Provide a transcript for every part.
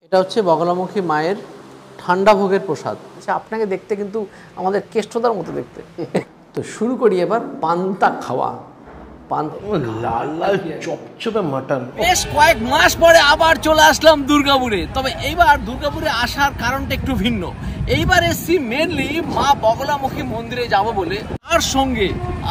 এটা হচ্ছে বগলামুখী মায়ের ঠান্ডা ভোগের প্রসাদ। আচ্ছা, আপনাকে দেখতে কিন্তু আমাদের কেষ্টদার মতো দেখতে। তো শুরু করি এবার পান্তা খাওয়া। লাল লাল চপচপে মাটন। বেশ কয়েক মাস পরে আবার চলে আসলাম দুর্গাপুরে। তবে এইবার দুর্গাপুরে আসার কারণটা একটু ভিন্ন। এইবার এসছি মেনলি মা বগলামুখী মন্দিরে যাব বলে, আর সঙ্গে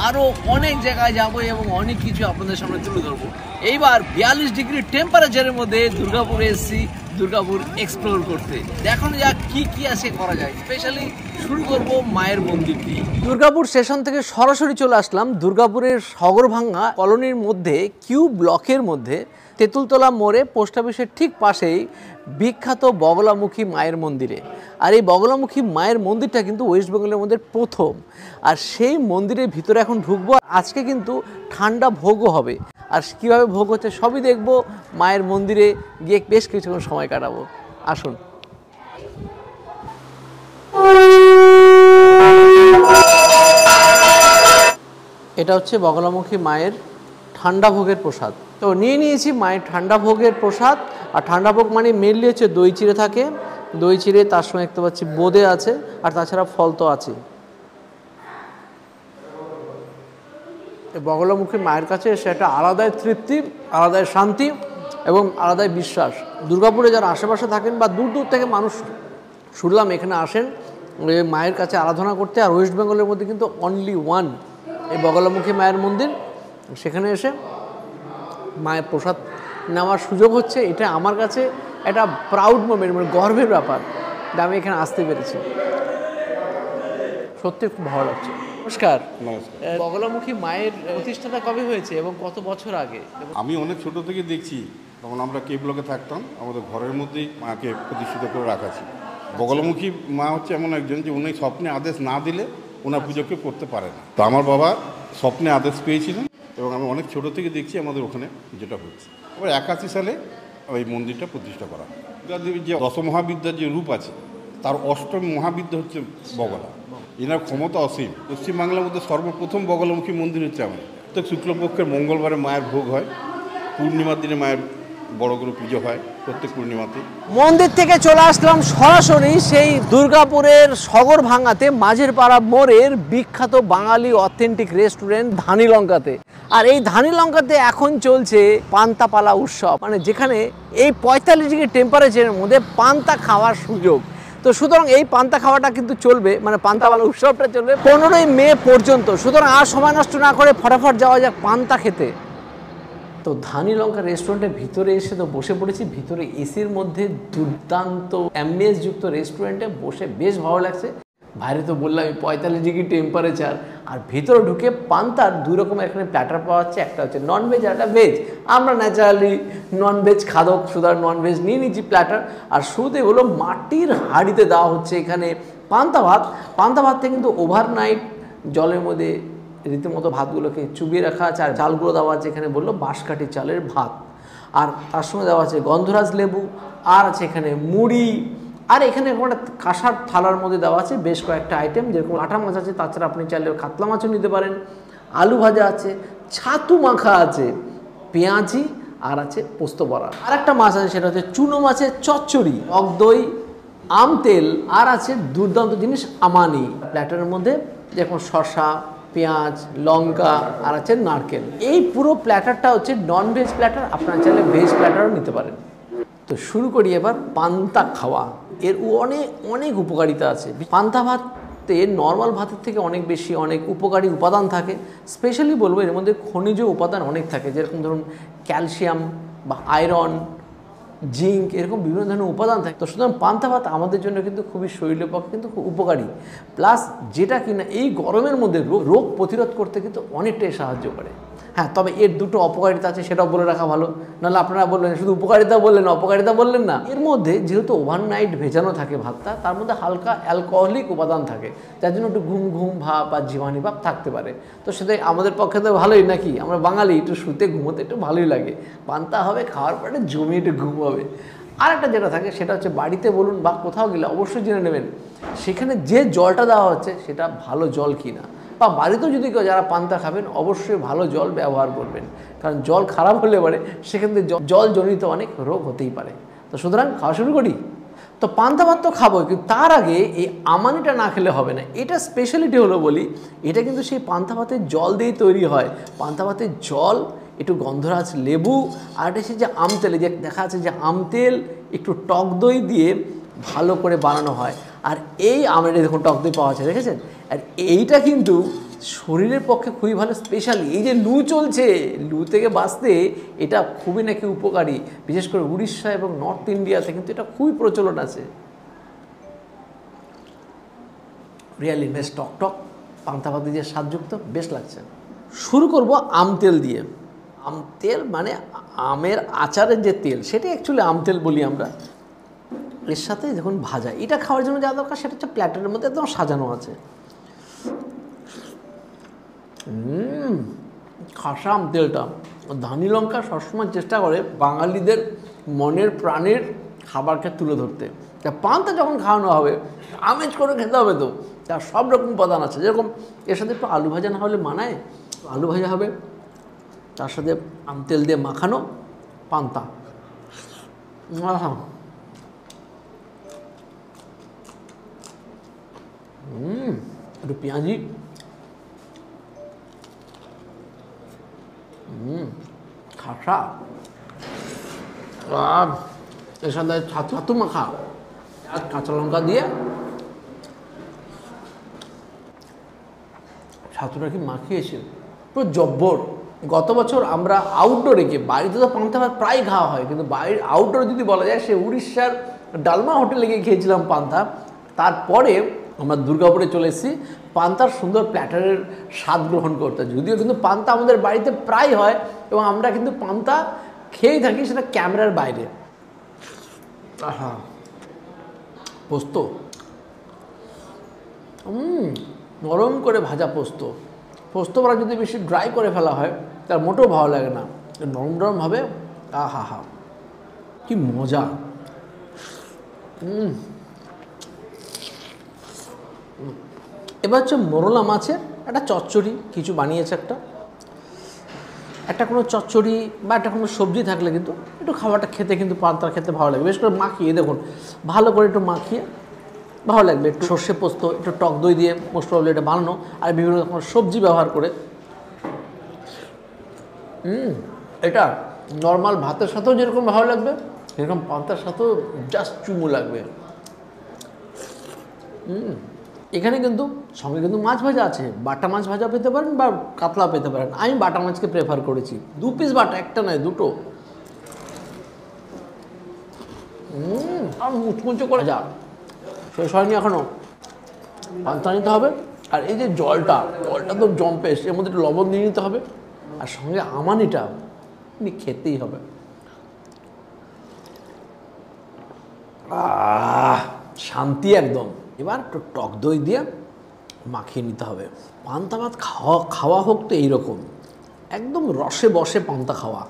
আরো অনেক জায়গায় যাব এবং অনেক কিছু আপনাদের সামনে তুলে ধরবো। এইবার 42 ডিগ্রি টেম্পারেচারের মধ্যে দুর্গাপুরে এসছি দুর্গাপুর এক্সপ্লোর করতে। দেখানো যাক কি কি আছে করা যায়। স্পেশালি শুরু করব মায়ের মন্দির দিয়ে। দুর্গাপুর স্টেশন থেকে সরাসরি চলে আসলাম দুর্গাপুরের সগরভাঙ্গা কলোনির মধ্যে কিউ ব্লকের মধ্যে তেঁতুলতলা মোড়ে পোস্ট অফিসের ঠিক পাশেই বিখ্যাত বগলামুখী মায়ের মন্দিরে। আর এই বগলামুখী মায়ের মন্দিরটা কিন্তু ওয়েস্ট বেঙ্গলের মধ্যে প্রথম। আর সেই মন্দিরের ভিতরে এখন ঢুকবো। আজকে কিন্তু ঠান্ডা ভোগও হবে, আর কীভাবে ভোগ হচ্ছে সবই দেখবো। মায়ের মন্দিরে গিয়ে বেশ কিছুক্ষণ সময় কাটাবো। আসুন। এটা হচ্ছে বগলামুখী মায়ের ঠান্ডা ভোগের প্রসাদ। তো নিয়ে নিয়েছি মায়ের ঠান্ডা ভোগের প্রসাদ। আর ঠান্ডা ভোগ মানে মেনলি হচ্ছে দই চিড়ে থাকে, দই চিড়ে, তার সঙ্গে দেখতে পাচ্ছি বোঁদে আছে, আর তাছাড়া ফল তো আছে। বগলামুখী মায়ের কাছে এসে একটা আলাদাই তৃপ্তি, আলাদাই শান্তি এবং আলাদাই বিশ্বাস। দুর্গাপুরে যারা আশেপাশে থাকেন বা দূর দূর থেকে মানুষ শুনলাম এখানে আসেন মায়ের কাছে আরাধনা করতে। আর ওয়েস্ট বেঙ্গলের মধ্যে কিন্তু অনলি ওয়ান এই বগলামুখী মায়ের মন্দির। সেখানে এসে মায়ের প্রসাদ নেওয়ার সুযোগ হচ্ছে, এটা আমার কাছে একটা প্রাউড মোমেন্ট, মানে গর্বের ব্যাপার যে আমি এখানে আসতে পেরেছি। সত্যি খুব ভালো লাগছে। নমস্কার। বগলামুখী মায়ের প্রতিষ্ঠাতা কবে হয়েছে এবং কত বছর আগে? আমি অনেক ছোট থেকে দেখছি, তখন আমরা কে ব্লকে থাকতাম, আমাদের ঘরের মধ্যেই মাকে প্রতিষ্ঠিত করে রাখা ছিল। বগলামুখী মা হচ্ছে এমন একজন যে উনি স্বপ্নে আদেশ না দিলে ওনার পুজো কেউ করতে পারে না। তো আমার বাবা স্বপ্নে আদেশ পেয়েছিলেন এবং আমি অনেক ছোট থেকে দেখছি আমাদের ওখানে যেটা হচ্ছে। এবার 81 সালে ওই মন্দিরটা প্রতিষ্ঠা করা। দুর্গাদেবীর যে দশমহাবিদ্যার যে রূপ আছে তার অষ্টম মহাবিদ্যা হচ্ছে বগলা। এনার ক্ষমতা অসীম। পশ্চিমবাংলার মধ্যে সর্বপ্রথম বগলামুখী মন্দির হচ্ছে আমার। প্রত্যেক শুক্লপক্ষের মঙ্গলবারে মায়ের ভোগ হয়, পূর্ণিমার দিনে মায়ের বড় করে পুজো হয় প্রত্যেক পূর্ণিমাতে। মন্দির থেকে চলে আসলাম সরাসরি সেই দুর্গাপুরের সগরভাঙ্গাতে মাঝের পাড়া মোড়ের বিখ্যাত বাঙালি অথেন্টিক রেস্টুরেন্ট ধানিলঙ্কাতে। আর এই ধানিলঙ্কাতে এখন চলছে পান্তাপালা উৎসব, মানে যেখানে এই 45 ডিগ্রি টেম্পারেচারের মধ্যে পান্তা খাওয়ার সুযোগ। তো সুতরাং এই পান্তা খাওয়াটা কিন্তু চলবে, মানে পান্তাপালা উৎসবটা চলবে 15ই মে পর্যন্ত। সুতরাং আর সময় নষ্ট না করে ফটাফট যাওয়া যাক পান্তা খেতে। তো ধানিলঙ্কা রেস্টুরেন্টের ভিতরে এসে তো বসে পড়েছি। ভিতরে এসির মধ্যে দুর্দান্ত অ্যাম্বিয়েন্স যুক্ত রেস্টুরেন্টে বসে বেশ ভালো লাগছে। বাইরে তো বললাম 45 ডিগ্রি টেম্পারেচার, আর ভিতরে ঢুকে পান্তার দুই রকমের এখানে প্ল্যাটার পাওয়া যাচ্ছে। একটা হচ্ছে ননভেজ আর একটা ভেজ। আমরা ন্যাচারালি ননভেজ খাদক, সুতরাং ননভেজ নিয়ে নিচ্ছি প্ল্যাটার। আর শুরুতে হলো মাটির হাঁড়িতে দেওয়া হচ্ছে এখানে পান্তা ভাত। পান্তা ভাতটা কিন্তু ওভারনাইট জলের মধ্যে রীতিমতো ভাতগুলোকে চুবিয়ে রাখা আছে। আর চালগুলো দেওয়া আছে এখানে বললো বাঁশকাঠি চালের ভাত, আর তার সঙ্গে দেওয়া আছে গন্ধরাজ লেবু, আর আছে এখানে মুড়ি, আর এখানে একটা কাঁসার থালার মধ্যে দেওয়া আছে বেশ কয়েকটা আইটেম, যেরকম আটা মাছ আছে, তাছাড়া আপনি চাইলে কাতলা মাছও নিতে পারেন, আলু ভাজা আছে, ছাতু মাখা আছে, পেঁয়াজি, আর আছে পোস্ত বড়া। আর একটা মাছ আছে সেটা হচ্ছে চুনো মাছের চচ্চড়ি, টক দই, আম তেল, আর আছে দুর্দান্ত জিনিস আমানি। প্ল্যাটারের মধ্যে যেরকম শসা, পেঁয়াজ, লঙ্কা, আর আছে নারকেল। এই পুরো প্ল্যাটারটা হচ্ছে ননভেজ প্ল্যাটার, আপনারা চাইলে ভেজ প্ল্যাটারও নিতে পারেন। তো শুরু করি এবার পান্তা খাওয়া। এর অনেক অনেক উপকারিতা আছে। পান্তা ভাতে নর্মাল ভাতের থেকে অনেক বেশি অনেক উপকারী উপাদান থাকে। স্পেশালি বলবো এর মধ্যে খনিজ উপাদান অনেক থাকে, যেরকম ধরুন ক্যালসিয়াম বা আয়রন, জিঙ্ক, এরকম বিভিন্ন ধরনের উপাদান থাকে। তো সুতরাং পান্তা ভাত আমাদের জন্য কিন্তু খুবই শরীরের পক্ষে কিন্তু খুব উপকারী। প্লাস যেটা কিনা এই গরমের মধ্যে রোগ প্রতিরোধ করতে কিন্তু অনেকটাই সাহায্য করে। হ্যাঁ, তবে এর দুটো অপকারিতা আছে, সেটাও বলে রাখা ভালো। নাহলে আপনারা বললেন শুধু উপকারিতা বললেন, অপকারিতা বললেন না। এর মধ্যে যেহেতু ওভারনাইট ভেজানো থাকে ভাতটা, তার মধ্যে হালকা অ্যালকোহলিক উপাদান থাকে, যার জন্য একটু ঘুম ঘুম ভাব বা জীবাণু ভাব থাকতে পারে। তো সেটাই আমাদের পক্ষে তো ভালোই নাকি, আমরা বাঙালি একটু শুতে ঘুমোতে একটু ভালোই লাগে। পান্তা হবে, খাওয়ার পরে জমিয়ে একটু ঘুম হবে। আর একটা যেটা থাকে সেটা হচ্ছে বাড়িতে বলুন বা কোথাও গেলে অবশ্যই জেনে নেবেন সেখানে যে জলটা দেওয়া হচ্ছে সেটা ভালো জল কিনা। বা বাড়িতেও যদি কেউ যারা পান্তা খাবেন অবশ্যই ভালো জল ব্যবহার করবেন, কারণ জল খারাপ হলে পরে সেখান থেকে জলজনিত অনেক রোগ হতেই পারে। তো সুতরাং খাওয়া শুরু করি। তো পান্তা ভাত তো খাবো, কিন্তু তার আগে এই আমানিটা না খেলে হবে না। এটা স্পেশালিটি হলো বলি, এটা কিন্তু সেই পান্তা ভাতের জল দিয়েই তৈরি হয়। পান্তা ভাতের জল, একটু গন্ধরাজ লেবু, আর এটা সেই যে আমতেল, যে দেখা যাচ্ছে যে আমতেল একটু টক দই দিয়ে ভালো করে বানানো হয়। আর এই আমরা দেখুন টক দই পাওয়া যায়, দেখেছেন? আর এইটা কিন্তু শরীরের পক্ষে খুবই ভালো। স্পেশালি এই যে লু চলছে, লু থেকে বাঁচতে এটা খুবই নাকি উপকারী। বিশেষ করে উড়িষ্যা এবং নর্থ ইন্ডিয়াতে কিন্তু এটা খুবই প্রচলন আছে। রিয়ালি বেশ টক টক পান্তা ভাত দিয়ে স্বাদযুক্ত, বেশ লাগছে। শুরু করব আমতেল দিয়ে। আমতেল মানে আমের আচারের যে তেল, সেটা অ্যাকচুয়ালি আমতেল বলি আমরা। এর সাথে দেখুন ভাজা, এটা খাওয়ার জন্য যা দরকার সেটা হচ্ছে প্ল্যাটারের মধ্যে একদম সাজানো আছে। খাসা আমতেলটা। ধানি লঙ্কা সবসময় চেষ্টা করে বাঙালিদের মনের প্রাণের খাবারকে তুলে ধরতে। তা পান্তা যখন খাওয়ানো হবে আমেজ করে খেতে হবে, তো তার সব রকম উপাদান আছে। যেরকম এর সাথে একটু আলু ভাজা না হলে মানায়, আলু ভাজা হবে, তার সাথে আমতেল দিয়ে মাখানো পান্তা। একটু পেঁয়াজি, খাসা, আর এর সাথে ছাতু মাখা আর কাঁচা লঙ্কা দিয়ে ছাতুটা কি মাখিয়েছে পুরো জব্বর। গত বছর আমরা আউটডোরে গিয়ে, বাড়িতে তো পান্তা ভাত প্রায় খাওয়া হয়, কিন্তু বাইরে আউটডোরে যদি বলা যায় সে উড়িষ্যার ডালমা হোটেলে গিয়ে খেয়েছিলাম পান্তা। তারপরে আমরা দুর্গাপুরে চলে এসেছি পান্তার সুন্দর প্ল্যাটারের স্বাদ গ্রহণ করতে। যদিও কিন্তু পান্তা আমাদের বাড়িতে প্রায় হয় এবং আমরা কিন্তু পান্তা খেয়েই থাকি, সেটা ক্যামেরার বাইরে। আহা, পোস্ত, নরম করে ভাজা পোস্ত। পোস্ত বড়া যদি বেশি ড্রাই করে ফেলা হয় তার মোটেও ভালো লাগে না, নরম নরম হবে। আহা হা, কি মজা। এবার হচ্ছে মোরলা মাছের একটা চচ্চড়ি কিছু বানিয়েছে, একটা কোনো চচ্চড়ি বা একটা কোনো সবজি থাকলে কিন্তু একটু খাবারটা খেতে কিন্তু পান্তা খেতে ভালো লাগে। বিশেষ করে মাখিয়ে, দেখুন ভালো করে একটু মাখিয়ে ভালো লাগবে। একটু সর্ষে পোস্ত, একটু টক দই দিয়ে মোস্ট প্রবলি এটা বানানো, আর বিভিন্ন রকম সবজি ব্যবহার করে। এটা নর্মাল ভাতের সাথেও যেরকম ভালো লাগবে, সেরকম পান্তার সাথেও জাস্ট চুমু লাগবে। এখানে কিন্তু সঙ্গে কিন্তু মাছ ভাজা আছে, বাটা মাছ ভাজা পেতে পারেন বা কাতলা পেতে পারেন। আমি বাটা মাছকে প্রেফার করেছি, 2 পিস বাটা, একটা নয় দুটো। আর মুচমুচে করে যা শেষ হয়নি এখনো, পান্তা নিতে হবে। আর এই যে জলটা তো জম্পেশ, এর মধ্যে একটু লবণ দিয়ে নিতে হবে, আর সঙ্গে আমানিটা খেতেই হবে। শান্তি একদম। এবার একটু টক দই দিয়ে মাখিয়ে নিতে হবে। পান্তা ভাত খাওয়া হোক তো এইরকম, একদম রসে বসে পান্তা খাওয়া।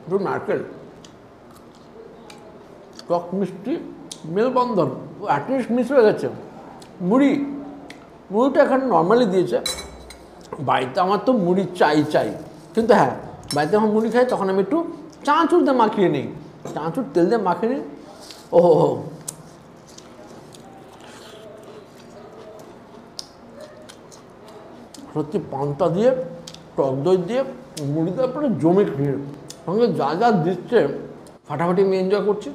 একটু নারকেল, টক মিষ্টি মেলবন্ধন, অ্যাটলিস্ট মিস হয়ে গেছে। মুড়িটা এখানে নর্মালি দিয়েছে। বাড়িতে আমার তো মুড়ি চাই, কিন্তু হ্যাঁ বাড়িতে যখন মুড়ি খাই তখন আমি একটু চানাচুর দিয়ে মাখিয়ে নিই, চানাচুর তেল দিয়ে মাখিয়ে নিই। ওহো, সত্যি পান্তা দিয়ে টক দই দিয়ে মুড়ি দেওয়ার পরে জমে খেয়ে, সঙ্গে যা যা দিচ্ছে ফাটাফাটি আমি এনজয় করছি।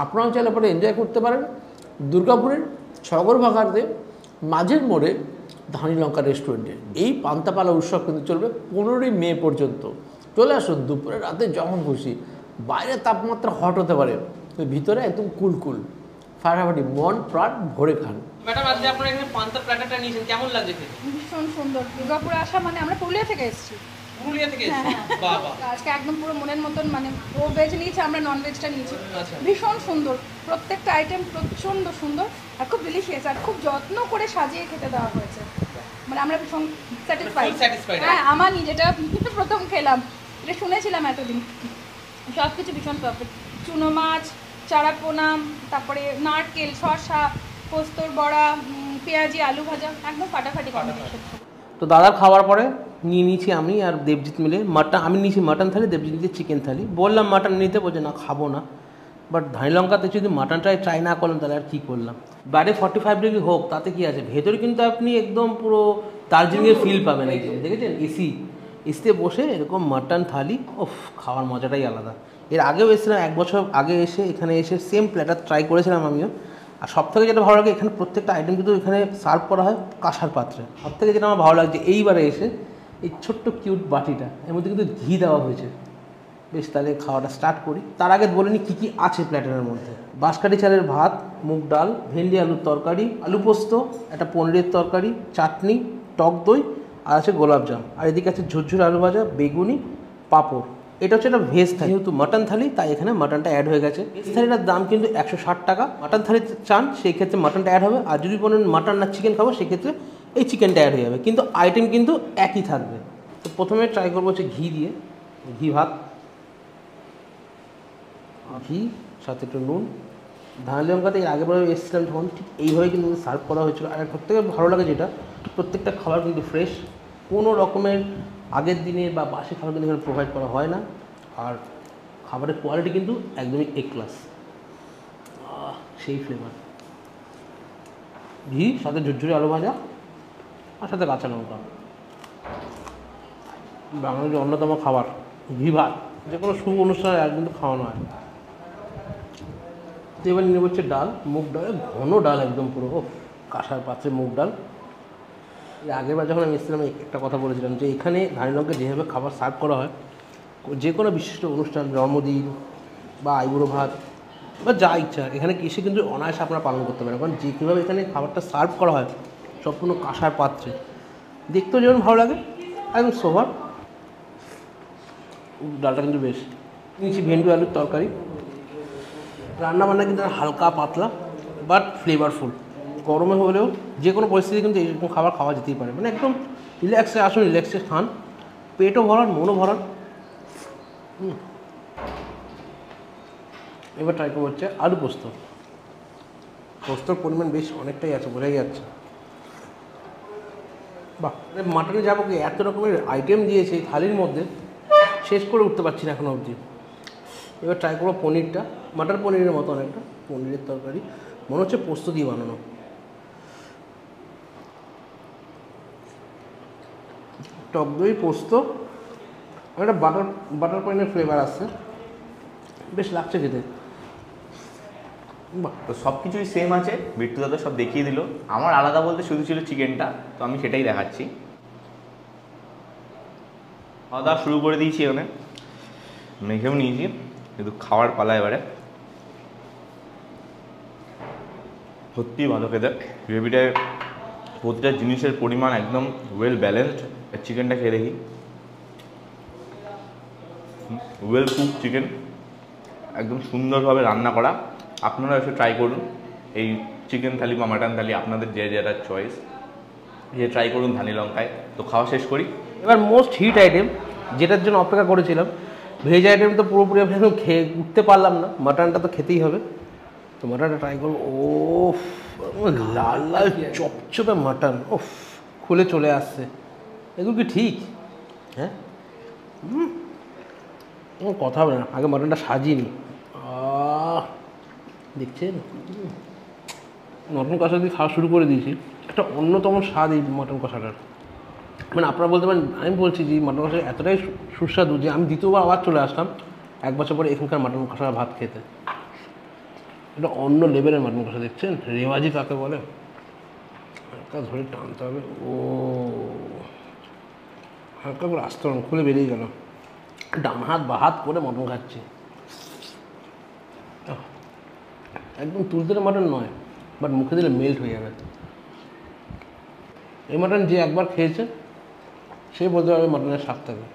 আপনারাও চাইলে পরে এনজয় করতে পারেন। দুর্গাপুরের সগরভাগাতে মাঝের মোড়ে ধানি লঙ্কা রেস্টুরেন্টে এই পান্তাপালা উৎসব কিন্তু চলবে 15ই মে পর্যন্ত। চলে আসুন দুপুরে রাতে যখন খুশি। বাইরে তাপমাত্রা হট হতে পারে, ভিতরে একদম কুল ফাটাফাটি মন প্রাণ ভরে খান। ম্যাডাম আজকে আপনারা এখানে পান্তা প্ল্যাটারটা নিয়েছেন, কেমন লাগছে খেতে? ভীষণ সুন্দর। দুর্গাপুরে আসা মানে আমরা পুরুলিয়া থেকে এসেছি। পুরুলিয়া থেকে এসেছেন? বাহ বাহ। আজকে একদম পুরো মনের মতন, মানে ও ভেজ নিয়েছে, আমরা নন ভেজটা নিয়েছি। আচ্ছা। ভীষণ সুন্দর, প্রত্যেকটা আইটেম প্রচন্ড সুন্দর আর খুব ডিলিশিয়াস, আর খুব যত্ন করে সাজিয়ে খেতে দেওয়া হয়েছে। মানে আমরা ভীষণ স্যাটিসফাইড। হ্যাঁ, আমার যেটা প্রথম খেলাম, এটা শুনেছিলাম এতদিন, সব কিছু ভীষণ পারফেক্ট। চুনো মাছ, চারাপোনা, তারপরে নারকেল, শসা, পোস্তর বড়া, পেঁয়াজি, আলু ভাজা, একদম ফাটাফাটি কম্বিনেশন। তো দাদার খাওয়ার পরে নিয়ে নিয়েছি আমি আর দেবজিৎ মিলে মাটন। আমি নিয়েছি মাটন থালি, দেবজিৎ নিয়েছি চিকেন থালি। বললাম মাটন নিতে, বলছে না খাবো না। বাট ধানি লঙ্কাতে যদি মাটনটাই ট্রাই না করলাম তাহলে আর কী করলাম। বাইরে 45 ডিগ্রি হোক তাতে কি আছে, ভেতরে কিন্তু আপনি একদম পুরো দার্জিলিংয়ের ফিল পাবেন। একদম দেখেছেন এসিতে বসে এরকম মাটন থালি, ওফ, খাওয়ার মজাটাই আলাদা। এর আগেও এসেছিলাম 1 বছর আগে, এখানে এসে সেম প্ল্যাটার ট্রাই করেছিলাম আমিও। আর সবথেকে যেটা ভালো লাগে, এখানে প্রত্যেকটা আইটেম কিন্তু এখানে সার্ভ করা হয় কাঁসার পাত্রে। সবথেকে যেটা আমার ভালো লাগছে এইবারে এসে, এই ছোট্ট কিউট বাটিটা, এর মধ্যে কিন্তু ঘি দেওয়া হয়েছে। বেশ, তাহলে খাওয়াটা স্টার্ট করি। তার আগে বলে নিই কী কী আছে প্ল্যাটারের মধ্যে। বাঁশকাঠি চালের ভাত, মুগ ডাল, ভেন্ডি আলুর তরকারি, আলু পোস্ত, একটা পনিরের তরকারি, চাটনি, টক দই, আর আছে গোলাপজাম। আর এদিকে আছে ঝুরঝুর আলু ভাজা, বেগুনি, পাঁপড়। এটা হচ্ছে একটা ভেজ থালি, যেহেতু মাটন থালি তাই এখানে মাটনটা অ্যাড হয়ে গেছে। ভেজ থালিটার দাম কিন্তু 160 টাকা। মাটন থালি চান সেই ক্ষেত্রে মাটনটা অ্যাড হবে, আর যদি বলেন মাটন না চিকেন খাবো সেক্ষেত্রে এই চিকেনটা অ্যাড হয়ে যাবে, কিন্তু আইটেম কিন্তু একই থাকবে। তো প্রথমে ট্রাই করবো হচ্ছে ঘি দিয়ে, ঘি ভাত, ঘি সাথে একটু নুন। ধানি লঙ্কাতে এর আগেরবার এসেছিলাম যখন, ঠিক এইভাবে কিন্তু সার্ভ করা হয়েছিল। আর প্রত্যেকের ভালো লাগে যেটা, প্রত্যেকটা খাবার কিন্তু ফ্রেশ, কোনো রকমের আগের দিনে বা বাসি খাবার কিন্তু এখানে প্রোভাইড করা হয় না। আর খাবারের কোয়ালিটি কিন্তু একদমই এ ক্লাস, সেই ফ্লেভার। ঘি সাথে ঝুরঝুরি আলু ভাজা আর সাথে কাঁচা লঙ্কা, বাঙালির অন্যতম খাবার ঘি ভাত, যে কোনো শুভ অনুষ্ঠানে আর কিন্তু খাওয়ানো হয়। তো এবার নিয়ে হচ্ছে ডাল, মুগ ডাল, ঘন ডাল একদম পুরো, ও কাঁসার পাত্রে মুগ ডাল। এর আগেরবার যখন আমি এসেছিলাম একটা কথা বলেছিলাম যে এখানে ধানি লঙ্কায় যেভাবে খাবার সার্ভ করা হয়, যে কোনো বিশিষ্ট অনুষ্ঠান, জন্মদিন বা আইবুড়ো ভাত বা যা ইচ্ছা, এখানে এসে কিন্তু অনায়াসে আপনারা পালন করতে পারেন। কারণ যে কীভাবে এখানে খাবারটা সার্ভ করা হয় সম্পূর্ণ কাঁসার পাত্রে, দেখতেও যেমন ভালো লাগে, একদম সোভার। ডালটা কিন্তু বেশ। নিয়েছি ভেন্ডি আলুর তরকারি। রান্নাবান্না কিন্তু হালকা পাতলা বাট ফ্লেভারফুল। গরমে হলেও যে কোনো পরিস্থিতি কিন্তু এরকম খাবার খাওয়া যেতেই পারে। মানে একদম রিল্যাক্সে আসুন, রিল্যাক্সে খান, পেটও ভরান, মনও ভরান। এবার ট্রাই করবো হচ্ছে আলু পোস্ত। পোস্তর পরিমাণ বেশ অনেকটাই আছে, বোঝাই যাচ্ছে। বাহ, মাটনে যাবো কি, এত রকমের আইটেম দিয়েছে এই থালির মধ্যে, শেষ করে উঠতে পারছি না এখনো অবধি। এবার ট্রাই করবো পনিরটা, মাটন পনিরের মতো অনেকটা, পনিরের তরকারি, মনে হচ্ছে পোস্ত দিয়ে বানানো। টক দই, পোস্ত, একটা বাটার পনিরের ফ্লেভার আসছে, বেশ লাগছে খেতে। তো সব কিছুই সেম আছে, বিট্টু দাদা সব দেখিয়ে দিল। আমার আলাদা বলতে শুধু ছিল চিকেনটা, তো আমি সেটাই দেখাচ্ছি। খাওয়া দাওয়া শুরু করে দিয়েছি, এখানে মেখেও নিয়েছি, কিন্তু খাওয়ার পালা এবারে। সত্যিই ভালো খেতে, গ্রেভিটায় প্রতিটা জিনিসের পরিমাণ একদম ওয়েল ব্যালেন্সড। চিকেনটা খেয়ে দেখি, ওয়েল কুক চিকেন, একদম সুন্দরভাবে রান্না করা। আপনারা এসে ট্রাই করুন এই চিকেন থালি বা মাটন থালি, আপনাদের যে যেটা চয়েস, যে ট্রাই করুন ধানি লঙ্কায়। তো খাওয়া শেষ করি। এবার মোস্ট হিট আইটেম, যেটার জন্য অপেক্ষা করেছিলাম, ভেজ আইটেম তো পুরোপুরি আমি এখন খেয়ে উঠতে পারলাম না, মাটনটা তো খেতেই হবে। তো মাটনটা ট্রাই করবো। ও লাল লাল চপচপে মাটন, ও খুলে চলে আসছে। এগুলো কি ঠিক? হ্যাঁ, কথা হবে না, আগে মাটনটা সাজিয়ে নিই। দেখছেন, মটন কষা দিয়ে খাওয়া শুরু করে দিয়েছি। একটা অন্যতম স্বাদ এই মটন কষাটার। মানে আপনারা বলতে পারেন, আমি বলছি যে মাটন কষা এতটাই সুস্বাদু যে আমি দ্বিতীয়বার আবার চলে আসলাম 1 বছর পরে এখানকার মাটন কষা ভাত খেতে। এটা অন্য লেভেলের মাটন কষা, দেখছেন রেওয়াজি কাকে বলে, হালকা ধরে টানতে হবে। ও হালকা করে আসতে হবে, খুলে বেরিয়ে গেল। ডান হাত বা হাত করে মটন খাচ্ছি, একদম তুলতুলে মাটন নয়, বাট মুখে দিলে মেল্ট হয়ে যাবে। এই মাটন যে একবার খেয়েছে সে বলতে পারবে মাটনের স্বাদ থাকে।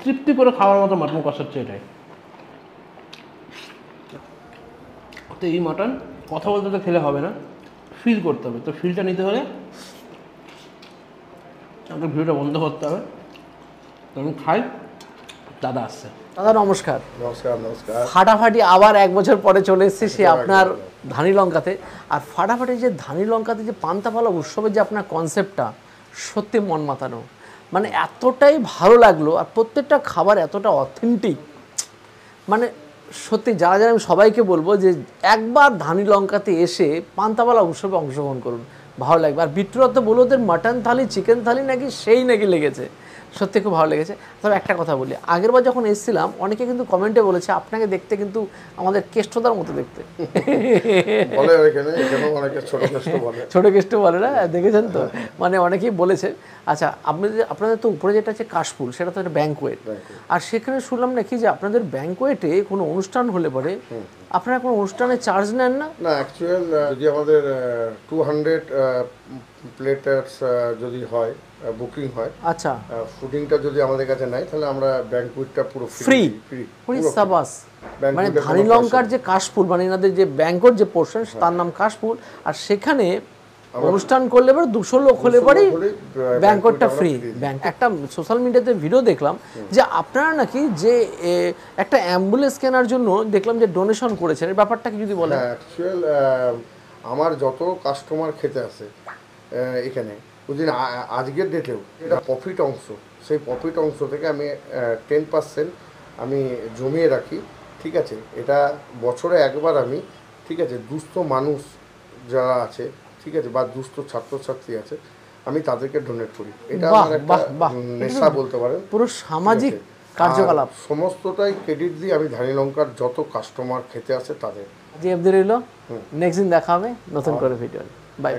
তৃপ্তি করে খাওয়ার মতো মাটন কষাচ্ছে এটাই। তো এই মাটন কথা বলতে তো খেলে হবে না, ফিল করতে হবে। তো ফিলটা নিতে হলে আমাকে ভিডিওটা বন্ধ করতে হবে। তো আমি খাই, দাদা আসছে। দাদা নমস্কার। নমস্কার। নমস্কার। ফাটাফাটি আবার 1 বছর পরে চলে এসেছে সে আপনার ধানি লঙ্কাতে। আর ফাটাফাটি যে ধানি লঙ্কাতে যে পান্তা পালা উৎসবের যে আপনার কনসেপ্টটা সত্যি মন মাতানো। মানে এতটাই ভালো লাগলো, আর প্রত্যেকটা খাবার এতটা অথেন্টিক, মানে সত্যি যারা যারা আমি সবাইকে বলবো যে একবার ধানি লঙ্কাতে এসে পান্তাওয়ালা উৎসবে অংশগ্রহণ করুন, ভালো লাগবে। আর বিট্টুরা তো বললো ওদের মাটন থালি চিকেন থালি নাকি সেই নাকি লেগেছে, সত্যি খুব ভালো লেগেছে। তবে একটা কথা বলি, আগেরবার যখন এসেছিলাম অনেকে কিন্তু কমেন্টে বলেছে আপনাকে দেখতে কিন্তু আমাদের কেষ্টদার মতো দেখতে, ছোট কেষ্ট বলে না, দেখেছেন তো, মানে অনেকেই বলেছে। আচ্ছা, আপনাদের তো উপরে যেটা আছে কাশফুল, সেটা তো একটা ব্যাঙ্কোয়েট, আর সেখানে শুনলাম নাকি যে আপনাদের ব্যাঙ্কোয়েটে কোনো অনুষ্ঠান হলে পরে আপনারা কোনো অনুষ্ঠানে চার্জ নেন না? না, অ্যাকচুয়াল যদি আমাদের 200 প্লেটার্স যদি হয়, বুকিং হয়, আচ্ছা, ফুডিংটা যদি আমাদের কাছে নাই, তাহলে আমরা ব্যাঙ্কুয়েটটা পুরো ফ্রি। সাবাস, মানে ধানি লঙ্কার যে কাশফুল, মানে এনাদের যে ব্যাঙ্কোয়েট যে পোর্শন তার নাম কাশফুল, আর সেখানে অনুষ্ঠান করলে পরে 200 লোক হলে পরে ব্যাঙ্কোয়েটটা ফ্রি। একটা সোশ্যাল মিডিয়াতে ভিডিও দেখলাম যে আপনারা নাকি যে একটা অ্যাম্বুলেন্স কেনার জন্য দেখলাম যে ডোনেশন করেছেন, এই ব্যাপারটা কি যদি বলেন? অ্যাকচুয়াল আমার যত কাস্টমার খেতে আসে এখানে, বুঝলেন, আজকের ডেটেও এটা প্রফিট অংশ, সেই প্রফিট অংশ থেকে আমি 10% আমি জমিয়ে রাখি, ঠিক আছে? এটা বছরে একবার আমি, ঠিক আছে, দুস্থ মানুষ যারা আছে, ঠিক আছে, বা দুস্থ ছাত্রছাত্রী আছে, আমি তাদেরকে ডোনেট করি। এটা আমার একটা নেশা বলতে পারেন, পুরো সামাজিক কার্যকলাপ। সমস্তটাই ক্রেডিট দিয়ে আমি ধানি লঙ্কার যত কাস্টমার খেতে আসে তাদের। জি, এফডি রইল, নেক্সট দিন দেখা হবে নতুন করে ভিডিও। বাই।